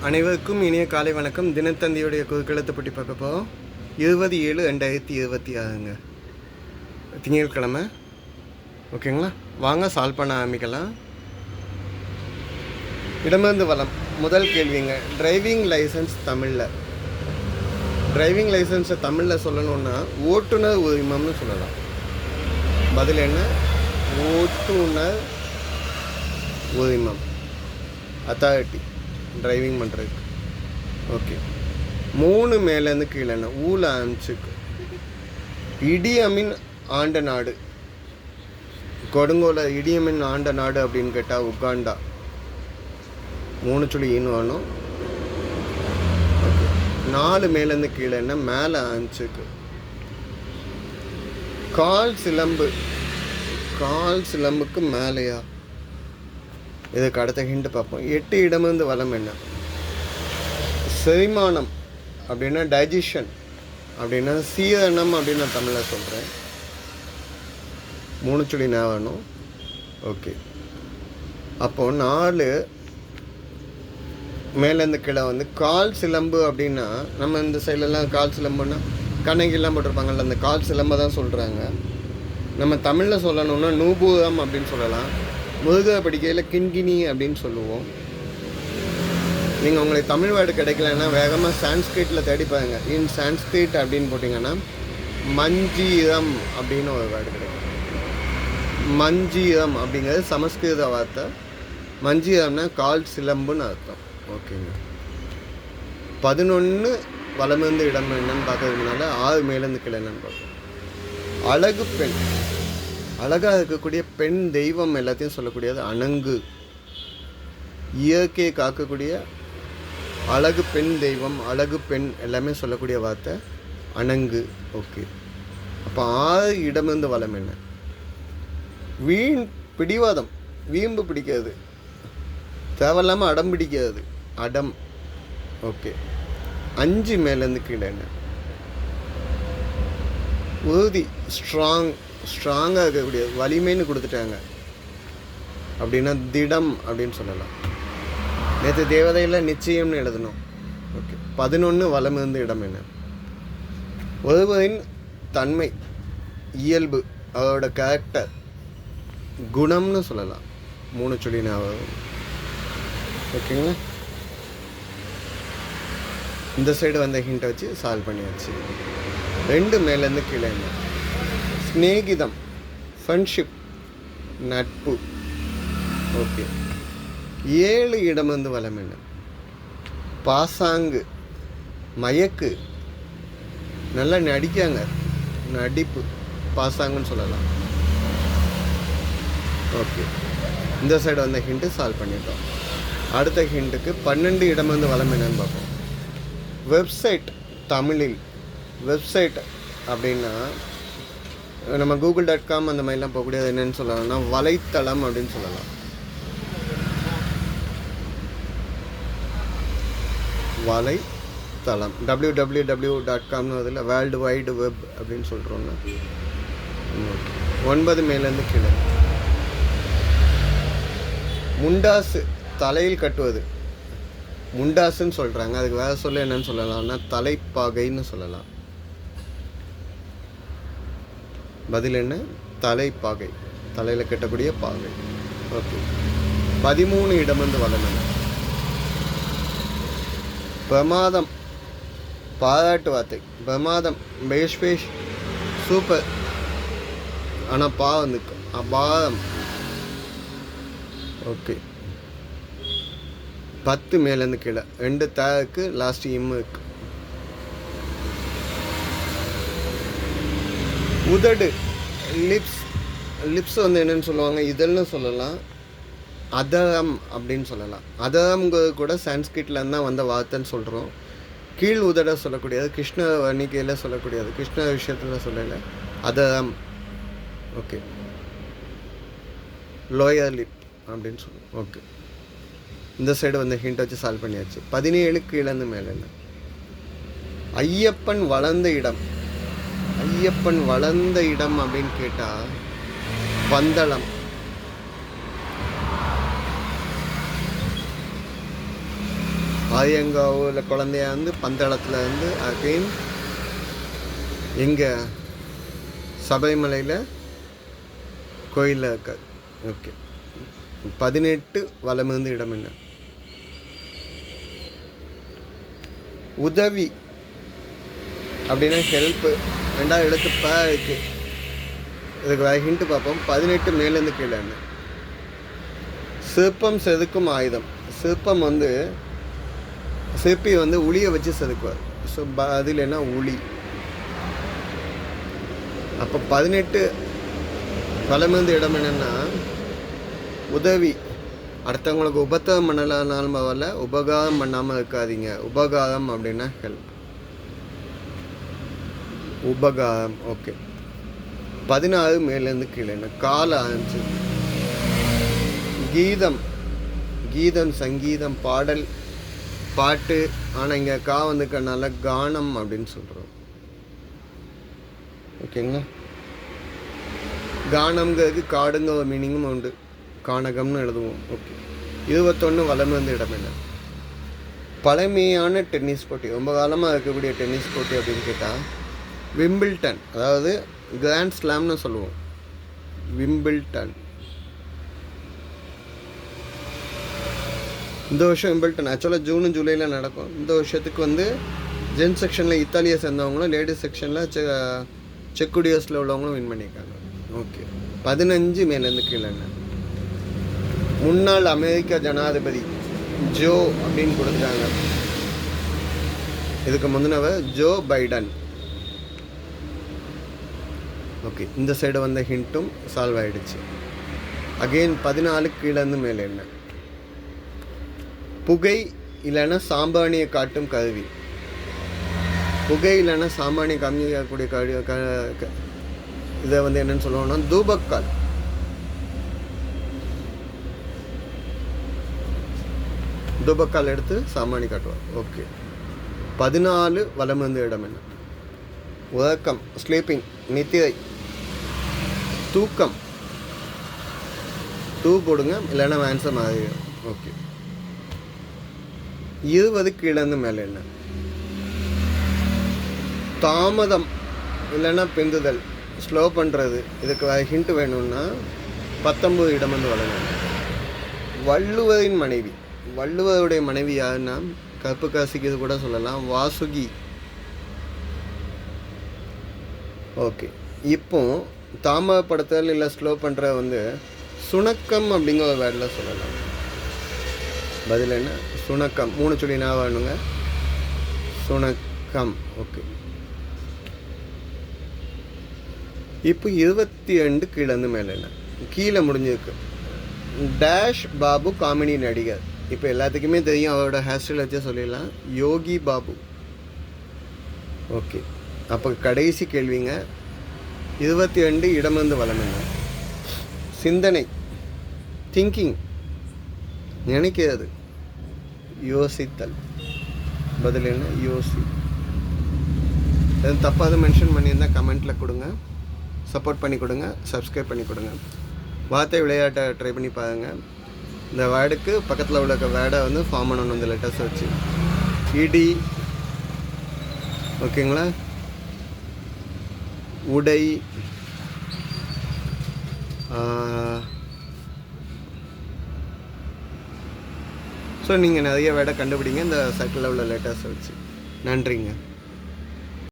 அனைவருக்கும் இனிய காலை வணக்கம். தினத்தந்தியுடைய குறுக்கெழுத்து பற்றி பார்க்க போகிறோம். 20/7/2026ங்க, திங்கட்கிழமை. ஓகேங்களா, வாங்க சால்வ் பண்ண ஆரம்பிக்கலாம். இடமிருந்து வளம். முதல் கேள்விங்க, டிரைவிங் லைசன்ஸ் தமிழில். டிரைவிங் லைசன்ஸை தமிழில் சொல்லணுன்னா ஓட்டுநர் உரிமம்னு சொல்லலாம். பதில் என்ன? ஓட்டுநர் உரிமம், அத்தாரிட்டி டிரைவிங் பண்ணுறதுக்கு. ஓகே, 3 மேலேருந்து கீழே ஊல ஆரம்பிச்சுக்கு. இடியமின் ஆண்ட நாடு, கொடுங்கோல இடியமின் ஆண்ட நாடு அப்படின்னு கேட்டால் உகாண்டா. 3 சொல்லி ஈன்னு வரணும். ஓகே, 4 மேலேருந்து கீழே மேலே ஆரம்பிச்சுக்கு. கால் சிலம்பு, கால் சிலம்புக்கு மேலேயா? இதுக்கு அடுத்த ஹிண்ட் பார்ப்போம். 8 இடமிருந்து வளம் என்ன? செரிமானம் அப்படின்னா டைஜஷன் அப்படின்னா சீரணம் அப்படின்னு நான் தமிழில் சொல்கிறேன். 3 சொல்லி நான் வேணும். ஓகே, அப்போது 4 மேலேருந்து கீழே கால் சிலம்பு அப்படின்னா, நம்ம இந்த சைட்லலாம் கால் சிலம்புன்னா கண்ணகிலாம் போட்டிருப்பாங்கள்ல, அந்த கால் சிலம்பை தான் சொல்கிறாங்க. நம்ம தமிழில் சொல்லணுன்னா நூபூரம் அப்படின்னு சொல்லலாம். முருக படிக்கையில் கிண்கிணி அப்படின்னு சொல்லுவோம். நீங்கள் உங்களுக்கு தமிழ் வேர்டு கிடைக்கலன்னா வேகமாக சான்ஸ்கிரிட்டில் தேடி பாருங்க. இன் சான்ஸ்கிரிட் அப்படின்னு போட்டிங்கன்னா மஞ்சீரம் அப்படின்னு ஒரு வேர்டு கிடைக்கும். மஞ்சீரம் அப்படிங்கிறது சமஸ்கிருத வார்த்தை. மஞ்சீரம்னா கால் சிலம்புன்னு அர்த்தம். ஓகேங்க, 11 வலமிருந்து இடம் என்னன்னு பார்க்கறதுக்கு முன்னால் 6 மேலேருந்து கீழே என்னன்னு பார்ப்போம். அழகு பெண், அழகாக இருக்கக்கூடிய பெண் தெய்வம் எல்லாத்தையும் சொல்லக்கூடியது அணங்கு. இயற்கையை காக்கக்கூடிய அழகு பெண் தெய்வம், அழகு பெண் எல்லாமே சொல்லக்கூடிய வார்த்தை அணங்கு. ஓகே, அப்போ 6 இடமிருந்து வளம் என்ன? வீண் பிடிவாதம், வீம்பு பிடிக்கிறது, தேவையில்லாமல் அடம் பிடிக்கிறது, அடம். ஓகே, 5 மேலேருந்து கீழே என்ன? உறுதி, ஸ்ட்ராங், ஸ்ட்ராங்காக இருக்கக்கூடிய, வலிமைன்னு கொடுத்துட்டாங்க அப்படின்னா திடம் அப்படின்னு சொல்லலாம். நேற்று தேவதையில் நிச்சயம்னு எழுதணும். ஓகே, 11 வலமிருந்து இடம் என்ன? ஒருவரின் தன்மை, இயல்பு, அவரோட கேரக்டர், குணம்னு சொல்லலாம். 3 சொல்லி நான் வரும். ஓகேங்களா, இந்த சைடு வந்த ஹிண்ட்டை வச்சு சால்வ் பண்ணியாச்சு. 2 மேலேருந்து கீழே என்ன? ஸ்நேகிதம், ஃப்ரெண்ட்ஷிப், நட்பு. ஓகே, 7 இடமிருந்து வளம் என்ன? பாசாங்கு, மயக்கு, நல்லா நடிக்காங்க, நடிப்பு, பாசாங்குன்னு சொல்லலாம். ஓகே, இந்த சைடு வந்த ஹிண்ட்டு சால்வ் பண்ணிட்டோம். அடுத்த ஹிண்ட்டுக்கு 12 இடமிருந்து வளம் என்னன்னு பார்ப்போம். வெப்சைட் தமிழில். வெப்சைட் அப்படின்னா நம்ம google.com அந்த மாதிரிலாம் போகக்கூடியது என்னென்னு சொல்லலாம்னா வலைத்தளம் அப்படின்னு சொல்லலாம். வலைத்தளம் www.comனு அதில் வேர்ல்டு வைடு வெப் அப்படின்னு சொல்கிறோன்னா. 9 மேலேருந்து கீழே. முண்டாசு, தலையில் கட்டுவது, முண்டாசுன்னு சொல்கிறாங்க. அதுக்கு வேறு சொல்ல என்னன்னு சொல்லலாம்னா தலைப்பாகைன்னு சொல்லலாம். பதில் என்ன? தலைப்பாகை, தலையில் கட்டக்கூடிய பாகை. ஓகே, 13 இடமிருந்து வளம் என்ன? பிரமாதம், பாராட்டு வார்த்தை, பிரமாதம், பேஷ் பேஷ், சூப்பர். ஆனால் பா அபாரம். ஓகே, 10 மேலேருந்து கீழே. 2 தேக்கு, லாஸ்ட் இம்மு இருக்கு. உதடு, லிப்ஸ். லிப்ஸ் என்னென்னு சொல்லுவாங்க? இதழ்னு சொல்லலாம், அதரம் அப்படின்னு சொல்லலாம். அதரம்ங்கிறது கூட சான்ஸ்கிரிட்லேருந்து தான் வந்த வார்த்தைன்னு சொல்கிறோம். கீழ் உதட சொல்லக்கூடியது, கிருஷ்ண வர்ணிக்கையில் சொல்லக்கூடியது, கிருஷ்ண விஷயத்தில் சொல்லலை, அதரம். ஓகே, லோயர் லிப் அப்படின்னு சொல்லுவோம். ஓகே, இந்த சைடு வந்து ஹிண்ட் வச்சு சால்வ் பண்ணியாச்சு. 17 கீழேருந்து மேலே என்ன? ஐயப்பன் வளர்ந்த இடம். ஐயப்பன் வளர்ந்த இடம் அப்படின்னு கேட்டால் பந்தளம். ஆயங்காவோ இல்லை குழந்தையா வந்து பந்தளத்தில் வந்து அகைன் எங்கே சபரிமலையில் கோயிலில் இருக்காது. ஓகே. 18 வலமிருந்து இடம் என்ன? உதவி அப்படின்னா ஹெல்ப்பு. 2வது எழுத்து ப இருக்கு. இதுக்கு வேறு ஹிண்ட்டு பார்ப்போம். 18 மேலேருந்து கீழே என்ன? சிற்பம் செதுக்கும் ஆயுதம். சிற்பம் வந்து சிற்பி வந்து உளியை வச்சு செதுக்குவார். ஸோ பதில் என்ன? உளி. அப்போ 18 வலமிருந்து இடம் என்னென்னா உதவி. அடுத்தவங்களுக்கு உபத்தகம் பண்ணலானாலும் பரவாயில்ல, உபகாரம் பண்ணாமல் இருக்காதீங்க. உபகாரம் அப்படின்னா ஹெல்ப். உபகாரம். ஓகே. 16 மேலேருந்து கீழே என்ன? கால ஆரம்பிச்சு கீதம். கீதம் சங்கீதம் பாடல் பாட்டு. ஆனால் இங்கே கா வந்துக்கனால கானம் அப்படின்னு சொல்கிறோம். ஓகேங்களா? கானம்ங்கிறதுக்கு காடுங்க ஒரு மீனிங்கும் உண்டு. கானகம்னு எழுதுவோம். ஓகே. 21 வலமிருந்து இடம் என்ன? பழமையான டென்னிஸ் போட்டி, ரொம்ப காலமாக இருக்கக்கூடிய டென்னிஸ் போட்டி அப்படின்னு கேட்டால் விம்பிள்டன். அதாவது கிராண்ட் ஸ்லாம்னு சொல்லுவோம். விம்பிள்டன். இந்த வருஷம் விம்பிள்டன் ஆக்சுவலாக ஜூன் ஜூலையில் நடக்கும். இந்த வருஷத்துக்கு வந்து ஜென் செக்ஷனில் இத்தாலியை சேர்ந்தவங்களும் லேடிஸ் செக்ஷனில் செக் குடியரசில் உள்ளவங்களும் வின் பண்ணியிருக்காங்க. ஓகே. 15 மேலேருந்து கீழே என்ன? முன்னாள் அமெரிக்க ஜனாதிபதி ஜோ அப்படின்னு கொடுத்துட்டாங்க. இதுக்கு முந்தினவர் ஜோ பைடன். ஓகே. இந்த சைடு வந்த ஹிண்ட்டும் சால்வ் ஆகிடுச்சு. அகெயின் 14 கீழேருந்து மேலே என்ன? புகை இல்லைன்னா சாம்பிராணியை காட்டும் கருவி. புகை இல்லைன்னா சாம்பிராணி காமிக்கக்கூடிய இதை வந்து என்னன்னு சொல்லுவோம்னா தூபக்கால். தூபக்கால் எடுத்து சாம்பிராணி காட்டுவார். ஓகே. 14 வலமிருந்து இடம் என்ன? உறக்கம். ஸ்லீப்பிங். நித்திரை. தூக்கம். டூ போடுங்க, இல்லைன்னா ஆன்சர் மாதிரி. ஓகே. 20 கீழேருந்து மேலே என்ன? தாமதம் இல்லைன்னா பிந்துதல், ஸ்லோ பண்ணுறது. இதுக்கு ஹிண்ட் வேணும்னா 19 இடம் வந்து வளரும். வள்ளுவரின் மனைவி. வள்ளுவருடைய மனைவி யாருன்னா கற்பு காசிக்கு இது கூட சொல்லலாம், வாசுகி. ஓகே. இப்போ தாமதப்படுத்தல் இல்லை ஸ்லோ பண்ணுற வந்து சுணக்கம் அப்படிங்கிற ஒரு வேர்டில் சொல்லலாம். பதில் என்ன? சுணக்கம். 3 சொல்லி நான் வேணுங்க. சுணக்கம். ஓகே. இப்போ 22 கீழேருந்து மேலே என்ன? கீழே முடிஞ்சிருக்கு. டேஷ் பாபு காமெடி நடிகர். இப்போ எல்லாத்துக்குமே தெரியும், அவரோட ஹேர் ஸ்டைல் வச்சே சொல்லிடலாம், யோகி பாபு. ஓகே. அப்போ கடைசி கேள்விங்க. 22 இடமிருந்து வலம் என்ன? சிந்தனை. திங்கிங். நினைக்கிறது. யோசித்தல். பதில் என்ன? யோசி. எதுவும் தப்பாக மென்ஷன் பண்ணியிருந்தால் கமெண்ட்டில் கொடுங்க. சப்போர்ட் பண்ணி கொடுங்க. சப்ஸ்கிரைப் பண்ணி கொடுங்க. வார்த்தை விளையாட்டை ட்ரை பண்ணி பாருங்கள். இந்த வேர்டுக்கு பக்கத்தில் உள்ள வேர்டை வந்து ஃபார்ம் பண்ணணும் இந்த லெட்டர்ஸ் வச்சு. இடி. ஓகேங்களா? உடை. ஸோ நீங்கள் நிறைய வேர்டை கண்டுபிடிங்க இந்த சர்க்கிளில் உள்ள லெட்டர்ஸ் வச்சு. நன்றிங்க.